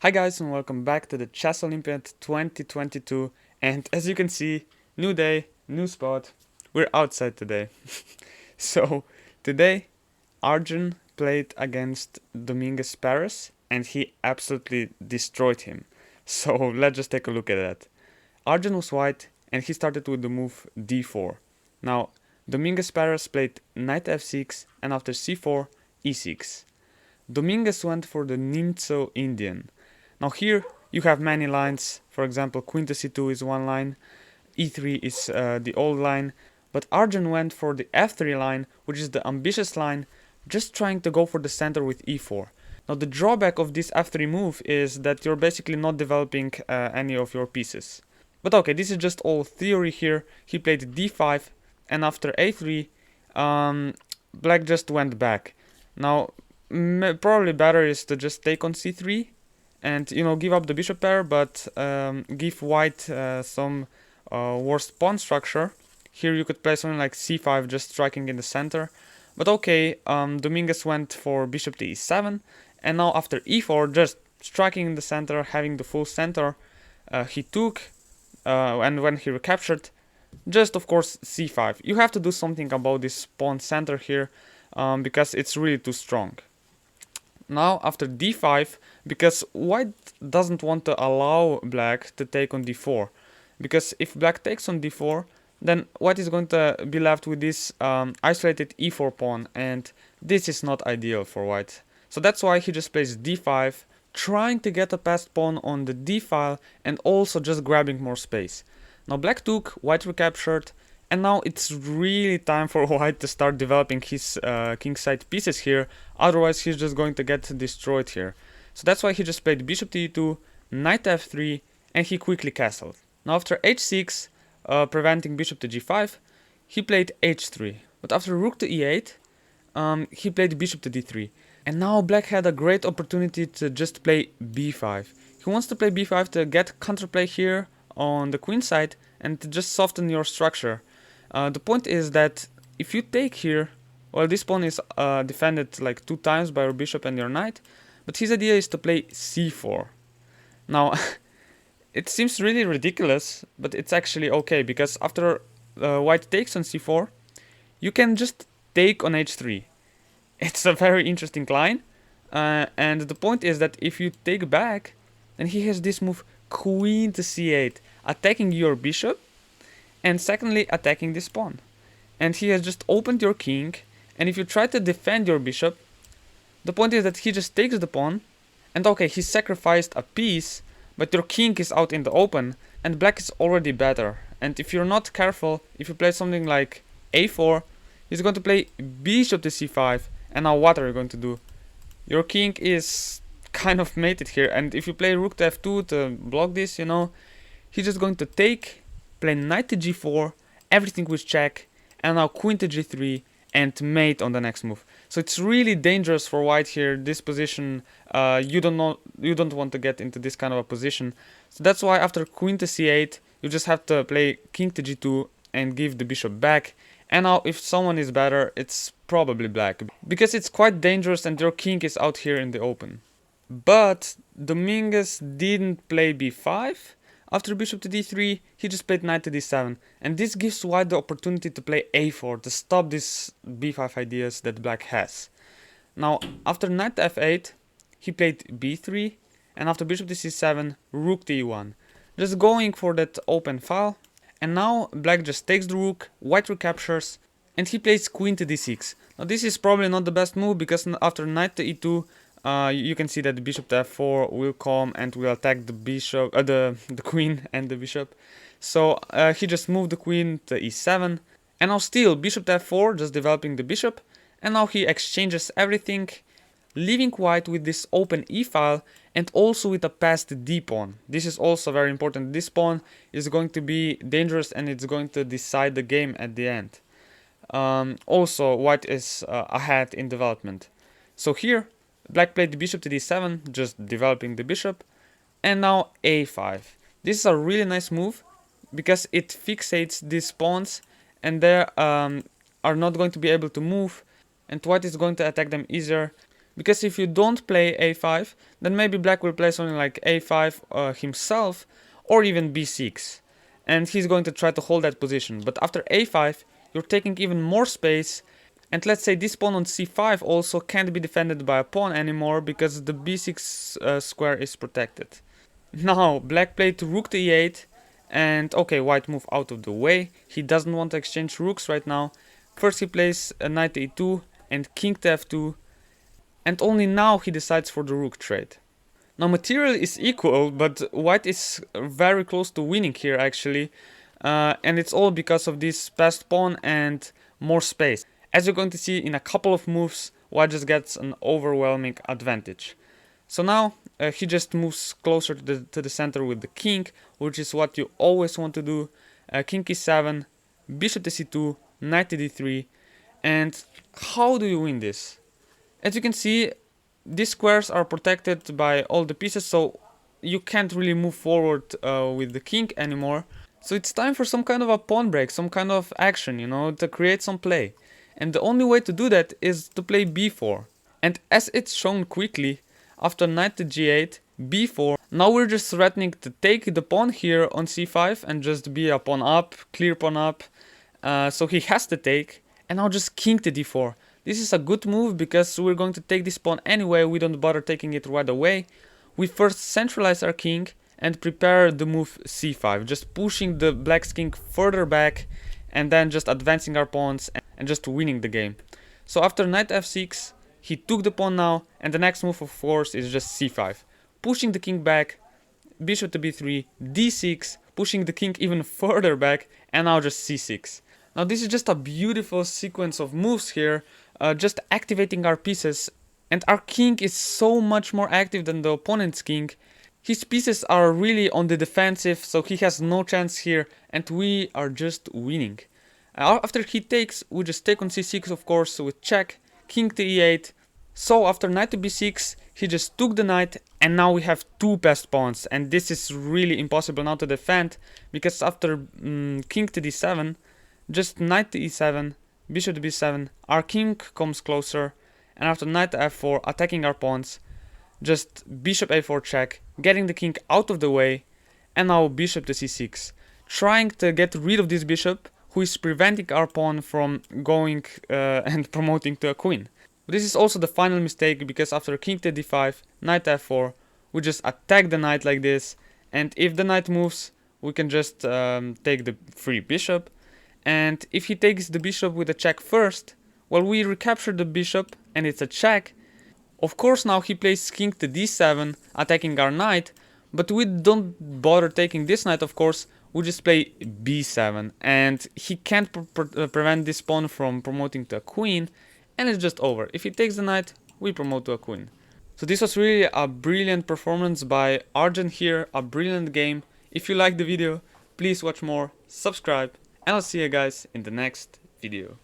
Hi guys and welcome back to the Chess Olympiad 2022, and as you can see, new day, new spot, we're outside today. So today Arjun played against Dominguez Perez and he absolutely destroyed him. So let's just take a look at that. Arjun was white and he started with the move d4. Now Dominguez Perez played knight f6 and after c4, e6. Dominguez went for the Nimzo Indian. Now here you have many lines, for example queen to c2 is one line, e3 is the old line, but Arjun went for the f3 line, which is the ambitious line, just trying to go for the center with e4. Now the drawback of this f3 move is that you're basically not developing any of your pieces. But okay, this is just all theory here. He played d5 and after a3 black just went back. Now probably better is to just take on c3 and give up the bishop pair, but give white some worse pawn structure. Here you could play something like c5, just striking in the center. But okay, Dominguez went for bishop to e7, and now after e4, just striking in the center, having the full center, he took, and when he recaptured, just of course c5. You have to do something about this pawn center here, because it's really too strong. Now after d5, because white doesn't want to allow black to take on d4, because if black takes on d4, then white is going to be left with this isolated e4 pawn, and this is not ideal for white. So that's why he just plays d5, trying to get a passed pawn on the d file and also just grabbing more space. Now black took, white recaptured, and now it's really time for white to start developing his kingside pieces here, otherwise he's just going to get destroyed here. So that's why he just played bishop to e2, knight f3, and he quickly castled. Now after h6, preventing bishop to g5, he played h3. But after rook to e8, he played bishop to d3. And now black had a great opportunity to just play b5. He wants to play b5 to get counterplay here on the queen side and to just soften your structure. The point is that if you take here, well, this pawn is defended like 2 times by your bishop and your knight, but his idea is to play c4. Now, it seems really ridiculous, but it's actually okay, because after white takes on c4, you can just take on h3. It's a very interesting line, and the point is that if you take back, then he has this move queen to c8, attacking your bishop, and secondly attacking this pawn. And he has just opened your king, and if you try to defend your bishop, the point is that he just takes the pawn, and okay, he sacrificed a piece, but your king is out in the open, and black is already better. And if you're not careful, if you play something like a4, he's going to play bishop to c5, and now what are you going to do? Your king is kind of mated here, and if you play rook to f2 to block this, he's just going to take, play knight to g4, everything with check, and now queen to g3, and mate on the next move. So it's really dangerous for white here. This position, you don't want to get into this kind of a position. So that's why after queen to c8, you just have to play king to g2 and give the bishop back. And now if someone is better, it's probably black, because it's quite dangerous and your king is out here in the open. But Dominguez didn't play b5. After bishop to d3, he just played knight to d7, and this gives white the opportunity to play a4 to stop these b5 ideas that black has. Now, after knight to f8, he played b3, and after bishop to c7, rook to e1, just going for that open file. And now black just takes the rook, white recaptures, and he plays queen to d6. Now this is probably not the best move, because after knight to e2, you can see that the bishop to f4 will come and will attack the bishop, the queen and the bishop. So he just moved the queen to e7, and now still bishop to f4, just developing the bishop. And now he exchanges everything, leaving white with this open e-file and also with a passed d pawn. This is also very important. This pawn is going to be dangerous and it's going to decide the game at the end. Also, white is ahead in development. So here, black played the bishop to d7, just developing the bishop, and now a5. This is a really nice move because it fixates these pawns and they are not going to be able to move, and white is going to attack them easier because if you don't play a5, then maybe black will play something like a5 himself, or even b6, and he's going to try to hold that position. But after a5, you're taking even more space, and let's say this pawn on c5 also can't be defended by a pawn anymore because the b6 square is protected. Now black played rook to e8, and okay, white moved out of the way. He doesn't want to exchange rooks right now. First he plays a knight to e2 and king to f2, and only now he decides for the rook trade. Now material is equal, but white is very close to winning here actually, and it's all because of this passed pawn and more space. As you're going to see in a couple of moves, white just gets an overwhelming advantage. So now he just moves closer to the center with the king, which is what you always want to do. King e7, bishop to c2, knight to d3, and how do you win this? As you can see, these squares are protected by all the pieces, so you can't really move forward with the king anymore. So it's time for some kind of a pawn break, some kind of action, you know, to create some play. And the only way to do that is to play b4. And as it's shown quickly, after knight to g8, b4, now we're just threatening to take the pawn here on c5 and just be a pawn up, clear pawn up. So he has to take, and now just king to d4. This is a good move because we're going to take this pawn anyway, we don't bother taking it right away. We first centralize our king and prepare the move c5, just pushing the black's king further back and then just advancing our pawns and just winning the game. So after knight f6, he took the pawn now, and the next move of course is just c5. Pushing the king back, bishop to b3, d6, pushing the king even further back, and now just c6. Now this is just a beautiful sequence of moves here, just activating our pieces, and our king is so much more active than the opponent's king. His pieces are really on the defensive, so he has no chance here, and we are just winning. After he takes, we just take on c6 of course with check, king to e8. So after knight to b6, he just took the knight, and now we have two passed pawns, and this is really impossible now to defend, because after king to d7, just knight to e7, bishop to b7, our king comes closer, and after knight to f4, attacking our pawns, just bishop a4 check, getting the king out of the way, and now bishop to c6, trying to get rid of this bishop, who is preventing our pawn from going and promoting to a queen. But this is also the final mistake, because after king to d5, knight to f4, we just attack the knight like this, and if the knight moves, we can just take the free bishop, and if he takes the bishop with a check first, well, we recapture the bishop and it's a check. Of course now he plays king to d7, attacking our knight, but we don't bother taking this knight of course, we just play b7, and he can't prevent this pawn from promoting to a queen, and it's just over. If he takes the knight, we promote to a queen. So this was really a brilliant performance by Arjun here, a brilliant game. If you liked the video, please watch more, subscribe, and I'll see you guys in the next video.